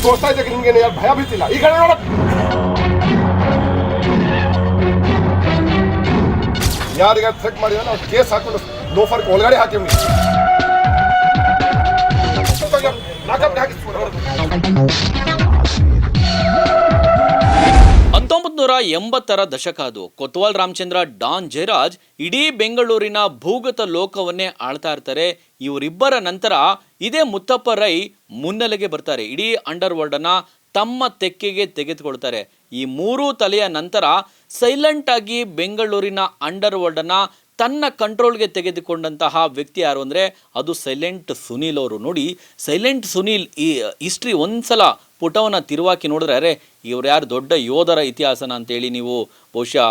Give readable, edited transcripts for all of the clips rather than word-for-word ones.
ತೋರಿಸ್ತಾ ಇದ್ದಕ್ಕೆ ನಿಮ್ಗೆ ಭಯ ಬೀಳ್ತಿಲ್ಲ. ಈ ಕಡೆ ನೋಡ, ಯಾರಿಗ ಥ್ರೆಟ್ ಮಾಡಿದ್ರೆ ನಾವು ಕೇಸ್ ಹಾಕೊಂಡು ಲೋಫರ್ ಒಳಗಡೆ ಹಾಕಿ ದಶಕ ಅದು. ಕೊತ್ವಾಲ್ ರಾಮಚಂದ್ರ, ಡಾನ್ ಜಯರಾಜ್ ಇಡೀ ಬೆಂಗಳೂರಿನ ಭೂಗತ ಲೋಕವನ್ನೇ ಆಳ್ತಾ ಇರ್ತಾರೆ. ಇವರಿಬ್ಬರ ನಂತರ ಇದೇ ಮುತ್ತಪ್ಪ ರೈ ಮುನ್ನೆಲೆಗೆ ಬರ್ತಾರೆ. ಇಡೀ ಅಂಡರ್ ವರ್ಲ್ಡ್ ಅನ್ನ ತಮ್ಮ ತೆಕ್ಕೆಗೆ ತೆಗೆದುಕೊಳ್ತಾರೆ. ಈ ಮೂರೂ ತಲೆಯ ನಂತರ ಸೈಲೆಂಟ್ ಆಗಿ ಬೆಂಗಳೂರಿನ ಅಂಡರ್ ವರ್ಲ್ಡ್ ಅನ್ನ ತನ್ನ ಕಂಟ್ರೋಲ್ಗೆ ತೆಗೆದುಕೊಂಡಂತಹ ವ್ಯಕ್ತಿ ಯಾರು ಅಂದರೆ ಅದು ಸೈಲೆಂಟ್ ಸುನೀಲ್ ಅವರು. ನೋಡಿ, ಸೈಲೆಂಟ್ ಸುನೀಲ್ ಈ ಹಿಸ್ಟ್ರಿ ಒಂದ್ಸಲ ಪುಟವನ್ನು ತಿರುವಾಕಿ ನೋಡಿದ್ರೆ ಅರೆ ಇವ್ರು ಯಾರು ದೊಡ್ಡ ಯೋಧರ ಇತಿಹಾಸನ ಅಂತೇಳಿ ನೀವು ಬಹುಶಃ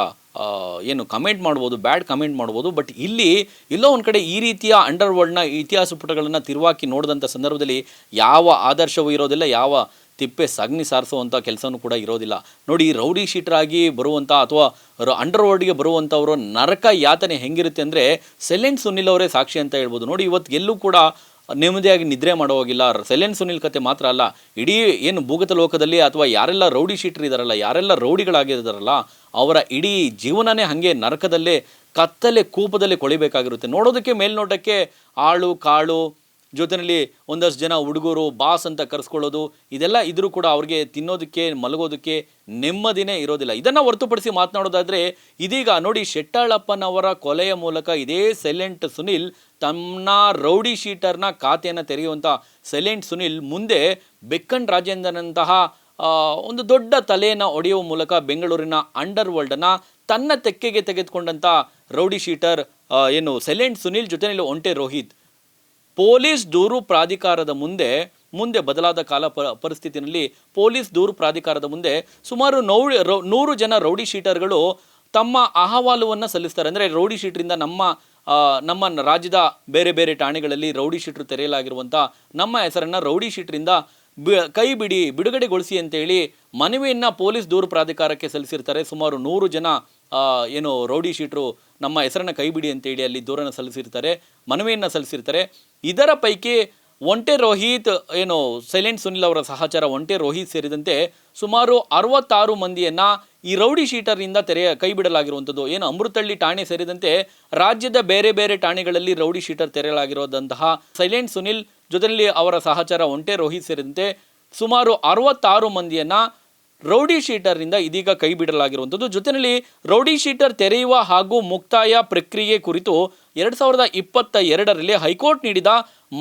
ಏನು ಕಮೆಂಟ್ ಮಾಡ್ಬೋದು, ಬ್ಯಾಡ್ ಕಮೆಂಟ್ ಮಾಡ್ಬೋದು. ಬಟ್ ಇಲ್ಲಿ ಎಲ್ಲೋ ಒಂದು ಕಡೆ ಈ ರೀತಿಯ ಅಂಡರ್ ವರ್ಲ್ಡ್ನ ಇತಿಹಾಸ ಪುಟಗಳನ್ನು ತಿರುವಾಕಿ ನೋಡಿದಂಥ ಸಂದರ್ಭದಲ್ಲಿ ಯಾವ ಆದರ್ಶವೂ ಇರೋದಿಲ್ಲ, ಯಾವ ತಿಪ್ಪೆ ಸಗಣಿ ಸಾರಿಸುವಂಥ ಕೆಲಸನೂ ಕೂಡ ಇರೋದಿಲ್ಲ. ನೋಡಿ, ರೌಡಿ ಶೀಟರಾಗಿ ಬರುವಂಥ ಅಥವಾ ಅಂಡರ್ ವರ್ಲ್ಡ್ಗೆ ಬರುವಂಥವರು ನರಕ ಯಾತನೆ ಹೆಂಗಿರುತ್ತೆ ಅಂದರೆ ಸೈಲೆಂಟ್ ಸುನಿಲ್ ಅವರೇ ಸಾಕ್ಷಿ ಅಂತ ಹೇಳ್ಬೋದು. ನೋಡಿ, ಇವತ್ತು ಎಲ್ಲೂ ಕೂಡ ನೆಮ್ಮದಿಯಾಗಿ ನಿದ್ರೆ ಮಾಡೋವಾಗಿಲ್ಲ. ಸೈಲೆಂಟ್ ಸುನಿಲ್ ಕತೆ ಮಾತ್ರ ಅಲ್ಲ, ಇಡೀ ಏನು ಭೂಗತ ಲೋಕದಲ್ಲಿ ಅಥವಾ ಯಾರೆಲ್ಲ ರೌಡಿ ಶೀಟರ್ ಇದ್ದಾರಲ್ಲ, ಯಾರೆಲ್ಲ ರೌಡಿಗಳಾಗಿದ್ದಾರಲ್ಲ, ಅವರ ಇಡೀ ಜೀವನನೇ ಹಾಗೆ ನರಕದಲ್ಲೇ ಕತ್ತಲೆ ಕೂಪದಲ್ಲಿ ಕೊಳಿಬೇಕಾಗಿರುತ್ತೆ. ನೋಡೋದಕ್ಕೆ ಮೇಲ್ನೋಟಕ್ಕೆ ಆಳು ಕಾಳು ಜೊತೆಯಲ್ಲಿ ಒಂದಷ್ಟು ಜನ ಹುಡುಗರು ಬಾಸ್ ಅಂತ ಕರೆಸ್ಕೊಳ್ಳೋದು ಇದೆಲ್ಲ ಇದ್ರೂ ಕೂಡ ಅವ್ರಿಗೆ ತಿನ್ನೋದಕ್ಕೆ ಮಲಗೋದಕ್ಕೆ ನೆಮ್ಮದಿನೇ ಇರೋದಿಲ್ಲ. ಇದನ್ನು ಹೊರತುಪಡಿಸಿ ಮಾತನಾಡೋದಾದರೆ ಇದೀಗ ನೋಡಿ, ಶೆಟ್ಟಾಳಪ್ಪನವರ ಕೊಲೆಯ ಮೂಲಕ ಇದೇ ಸೈಲೆಂಟ್ ಸುನಿಲ್ ತನ್ನ ರೌಡಿ ಶೀಟರ್ನ ಖಾತೆಯನ್ನು ತೆರೆಯುವಂಥ ಸೈಲೆಂಟ್ ಸುನಿಲ್ ಮುಂದೆ ಬೆಕ್ಕನ್ ರಾಜೇಂದ್ರನಂತಹ ಒಂದು ದೊಡ್ಡ ತಲೆಯನ್ನು ಒಡೆಯುವ ಮೂಲಕ ಬೆಂಗಳೂರಿನ ಅಂಡರ್ ವರ್ಲ್ಡನ್ನು ತನ್ನ ತೆಕ್ಕೆಗೆ ತೆಗೆದುಕೊಂಡಂಥ ರೌಡಿ ಶೀಟರ್ ಏನು ಸೈಲೆಂಟ್ ಸುನಿಲ್ ಜೊತೆಯಲ್ಲಿ ಒಂಟೆ ರೋಹಿತ್ ಪೊಲೀಸ್ ದೂರು ಪ್ರಾಧಿಕಾರದ ಮುಂದೆ ಬದಲಾದ ಪರಿಸ್ಥಿತಿಯಲ್ಲಿ ಪೊಲೀಸ್ ದೂರು ಪ್ರಾಧಿಕಾರದ ಮುಂದೆ ಸುಮಾರು 100 ಜನ ರೌಡಿ ಶೀಟರ್ಗಳು ತಮ್ಮ ಅಹವಾಲುವನ್ನು ಸಲ್ಲಿಸ್ತಾರೆ. ಅಂದರೆ ರೌಡಿ ಶೀಟ್ರಿಂದ ನಮ್ಮ ರಾಜ್ಯದ ಬೇರೆ ಬೇರೆ ಠಾಣೆಗಳಲ್ಲಿ ರೌಡಿ ಶೀಟ್ರು ತೆರೆಯಲಾಗಿರುವಂಥ ನಮ್ಮ ಹೆಸರನ್ನು ರೌಡಿ ಶೀಟ್ರಿಂದ ಬಿಡುಗಡೆಗೊಳಿಸಿ ಅಂತೇಳಿ ಮನವಿಯನ್ನು ಪೊಲೀಸ್ ದೂರು ಪ್ರಾಧಿಕಾರಕ್ಕೆ ಸಲ್ಲಿಸಿರ್ತಾರೆ. ಸುಮಾರು 100 ಜನ ಏನು ರೌಡಿ ಶೀಟ್ರು ನಮ್ಮ ಹೆಸರನ್ನು ಕೈಬಿಡಿ ಅಂತೇಳಿ ಅಲ್ಲಿ ದೂರನ್ನು ಮನವಿಯನ್ನು ಸಲ್ಲಿಸಿರ್ತಾರೆ. ಇದರ ಪೈಕಿ ಒಂಟೆ ರೋಹಿತ್ ಏನು ಸೈಲೆಂಟ್ ಸುನಿಲ್ ಅವರ ಸಹಚರ ಒಂಟೆ ರೋಹಿತ್ ಸೇರಿದಂತೆ ಸುಮಾರು 66 ಮಂದಿಯನ್ನು ಈ ರೌಡಿ ಶೀಟರ್ನಿಂದ ಕೈ ಬಿಡಲಾಗಿರುವಂಥದ್ದು. ಏನು ಅಮೃತಹಳ್ಳಿ ಠಾಣೆ ಸೇರಿದಂತೆ ರಾಜ್ಯದ ಬೇರೆ ಬೇರೆ ಠಾಣೆಗಳಲ್ಲಿ ರೌಡಿ ಶೀಟರ್ ತೆರೆಯಲಾಗಿರೋದಂತಹ ಸೈಲೆಂಟ್ ಸುನಿಲ್ ಜೊತೆಯಲ್ಲಿ ಅವರ ಸಹಚರ ಒಂಟೆ ರೋಹಿತ್ ಸೇರಿದಂತೆ ಸುಮಾರು 66 ಮಂದಿಯನ್ನು ರೌಡಿ ಶೀಟರ್ನಿಂದ ಇದೀಗ ಕೈ ಬಿಡಲಾಗಿರುವಂಥದ್ದು. ಜೊತೆಯಲ್ಲಿ ರೌಡಿ ಶೀಟರ್ ತೆರೆಯುವ ಹಾಗೂ ಮುಕ್ತಾಯ ಪ್ರಕ್ರಿಯೆ ಕುರಿತು 2022ರಲ್ಲಿ ಹೈಕೋರ್ಟ್ ನೀಡಿದ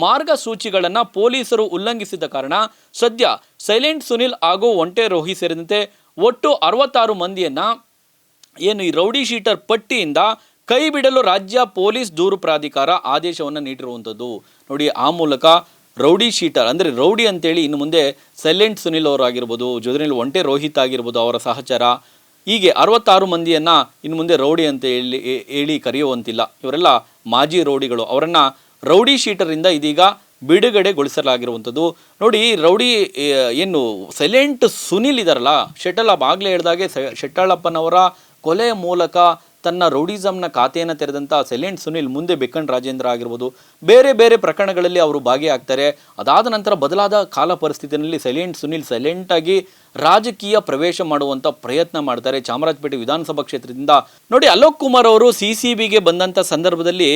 ಮಾರ್ಗಸೂಚಿಗಳನ್ನು ಪೊಲೀಸರು ಉಲ್ಲಂಘಿಸಿದ ಕಾರಣ ಸದ್ಯ ಸೈಲೆಂಟ್ ಸುನಿಲ್ ಹಾಗೂ ಒಂಟೆ ರೋಹಿತ್ ಸೇರಿದಂತೆ ಒಟ್ಟು 66 ಮಂದಿಯನ್ನು ಏನು ಈ ರೌಡಿ ಶೀಟರ್ ಪಟ್ಟಿಯಿಂದ ಕೈ ಬಿಡಲು ರಾಜ್ಯ ಪೊಲೀಸ್ ದೂರು ಪ್ರಾಧಿಕಾರ ಆದೇಶವನ್ನು ನೀಡಿರುವಂಥದ್ದು. ನೋಡಿ, ಆ ಮೂಲಕ ರೌಡಿ ಶೀಟರ್ ಅಂದರೆ ರೌಡಿ ಅಂತೇಳಿ ಇನ್ನು ಮುಂದೆ ಸೈಲೆಂಟ್ ಸುನಿಲ್ ಅವರು ಆಗಿರ್ಬೋದು, ಜೊತೆಯಲ್ಲಿ ಒಂಟೆ ರೋಹಿತ್ ಆಗಿರ್ಬೋದು, ಅವರ ಸಹಚರ, ಹೀಗೆ 66 ಮಂದಿಯನ್ನು ಇನ್ನು ಮುಂದೆ ರೌಡಿ ಅಂತ ಹೇಳಿ ಕರೆಯುವಂತಿಲ್ಲ. ಇವರೆಲ್ಲ ಮಾಜಿ ರೌಡಿಗಳು. ಅವರನ್ನು ರೌಡಿ ಶೀಟರಿಂದ ಇದೀಗ ಬಿಡುಗಡೆಗೊಳಿಸಲಾಗಿರುವಂಥದ್ದು. ನೋಡಿ, ರೌಡಿ ಏನು ಸೈಲೆಂಟ್ ಸುನಿಲ್ ಇದಾರಲ್ಲ, ಆಗಲೇ ಹೇಳಿದಾಗೆ ಶೆಟ್ಟಾಳಪ್ಪನವರ ಕೊಲೆಯ ಮೂಲಕ ತನ್ನ ರೌಡಿಸಮ್ನ ಖಾತೆಯನ್ನು ತೆರೆದಂಥ ಸೈಲೆಂಟ್ ಸುನಿಲ್ ಮುಂದೆ ಬೆಕ್ಕನ್ ರಾಜೇಂದ್ರ ಆಗಿರ್ಬೋದು, ಬೇರೆ ಬೇರೆ ಪ್ರಕರಣಗಳಲ್ಲಿ ಅವರು ಭಾಗಿಯಾಗ್ತಾರೆ. ಅದಾದ ನಂತರ ಬದಲಾದ ಕಾಲ ಪರಿಸ್ಥಿತಿಯಲ್ಲಿ ಸೈಲೆಂಟ್ ಸುನಿಲ್ ಸೈಲೆಂಟಾಗಿ ರಾಜಕೀಯ ಪ್ರವೇಶ ಮಾಡುವಂಥ ಪ್ರಯತ್ನ ಮಾಡ್ತಾರೆ ಚಾಮರಾಜಪೇಟೆ ವಿಧಾನಸಭಾ ಕ್ಷೇತ್ರದಿಂದ. ನೋಡಿ, ಅಲೋಕ್ ಕುಮಾರ್ ಅವರು CCBಗೆ ಬಂದಂಥ ಸಂದರ್ಭದಲ್ಲಿ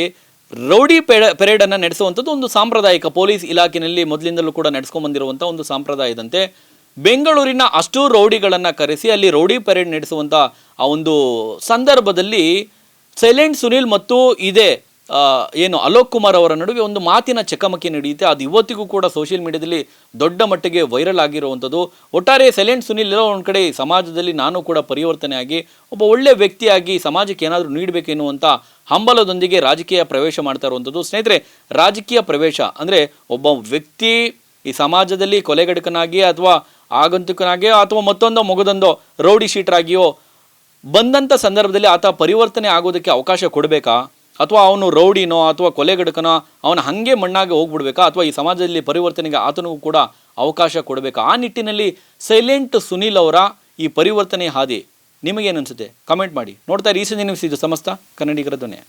ರೌಡಿ ಪೆರೇಡನ್ನು ನಡೆಸುವಂಥದ್ದು ಒಂದು ಸಾಂಪ್ರದಾಯಿಕ ಪೊಲೀಸ್ ಇಲಾಖೆಯಲ್ಲಿ ಮೊದಲಿಂದಲೂ ಕೂಡ ನಡೆಸ್ಕೊಂಡ್ಬಂದಿರುವಂಥ ಒಂದು ಸಾಂಪ್ರದಾಯದಂತೆ ಬೆಂಗಳೂರಿನ ಅಷ್ಟು ರೌಡಿಗಳನ್ನು ಕರೆಸಿ ಅಲ್ಲಿ ರೌಡಿ ಪೆರೇಡ್ ನಡೆಸುವಂಥ ಆ ಒಂದು ಸಂದರ್ಭದಲ್ಲಿ ಸೈಲೆಂಟ್ ಸುನಿಲ್ ಮತ್ತು ಇದೇ ಏನು ಅಲೋಕ್ ಕುಮಾರ್ ಅವರ ನಡುವೆ ಒಂದು ಮಾತಿನ ಚಕಮಕಿ ನಡೆಯುತ್ತೆ. ಅದು ಇವತ್ತಿಗೂ ಕೂಡ ಸೋಷಿಯಲ್ ಮೀಡಿಯಾದಲ್ಲಿ ದೊಡ್ಡ ಮಟ್ಟಿಗೆ ವೈರಲ್ ಆಗಿರುವಂಥದ್ದು. ಒಟ್ಟಾರೆ ಸೈಲೆಂಟ್ ಸುನಿಲ್ ಎಲ್ಲೋ ಒಂದು ಕಡೆ ಸಮಾಜದಲ್ಲಿ ನಾನು ಕೂಡ ಪರಿವರ್ತನೆ ಆಗಿ ಒಬ್ಬ ಒಳ್ಳೆಯ ವ್ಯಕ್ತಿಯಾಗಿ ಸಮಾಜಕ್ಕೆ ಏನಾದರೂ ನೀಡಬೇಕೆನ್ನುವಂಥ ಹಂಬಲದೊಂದಿಗೆ ರಾಜಕೀಯ ಪ್ರವೇಶ ಮಾಡ್ತಾ ಇರುವಂಥದ್ದು. ಸ್ನೇಹಿತರೆ, ರಾಜಕೀಯ ಪ್ರವೇಶ ಅಂದರೆ ಒಬ್ಬ ವ್ಯಕ್ತಿ ಈ ಸಮಾಜದಲ್ಲಿ ಕೊಲೆಗಡಕನಾಗಿ ಅಥವಾ ಆಗಂತುಕನಾಗಿಯೋ ಅಥವಾ ಮತ್ತೊಂದೋ ಮಗದೊಂದೋ ರೌಡಿ ಶೀಟರಾಗಿಯೋ ಬಂದಂಥ ಸಂದರ್ಭದಲ್ಲಿ ಆತ ಪರಿವರ್ತನೆ ಆಗೋದಕ್ಕೆ ಅವಕಾಶ ಕೊಡಬೇಕಾ, ಅಥವಾ ಅವನು ರೌಡಿನೋ ಅಥವಾ ಕೊಲೆಗಡಕನೋ ಅವನ ಹಾಗೆ ಮಣ್ಣಾಗಿ ಹೋಗ್ಬಿಡ್ಬೇಕಾ, ಅಥವಾ ಈ ಸಮಾಜದಲ್ಲಿ ಪರಿವರ್ತನೆಗೆ ಆತನಿಗೂ ಕೂಡ ಅವಕಾಶ ಕೊಡಬೇಕಾ? ಆ ನಿಟ್ಟಿನಲ್ಲಿ ಸೈಲೆಂಟ್ ಸುನಿಲ್ ಅವರ ಈ ಪರಿವರ್ತನೆ ಹಾದಿ ನಿಮಗೇನು ಅನಿಸುತ್ತೆ? ಕಮೆಂಟ್ ಮಾಡಿ. ನೋಡ್ತಾ ಇರಿ ಈ ನ್ಯೂಸ್, ಇದು ಸಮಸ್ತ ಕನ್ನಡಿಗರ ಧ್ವನಿ.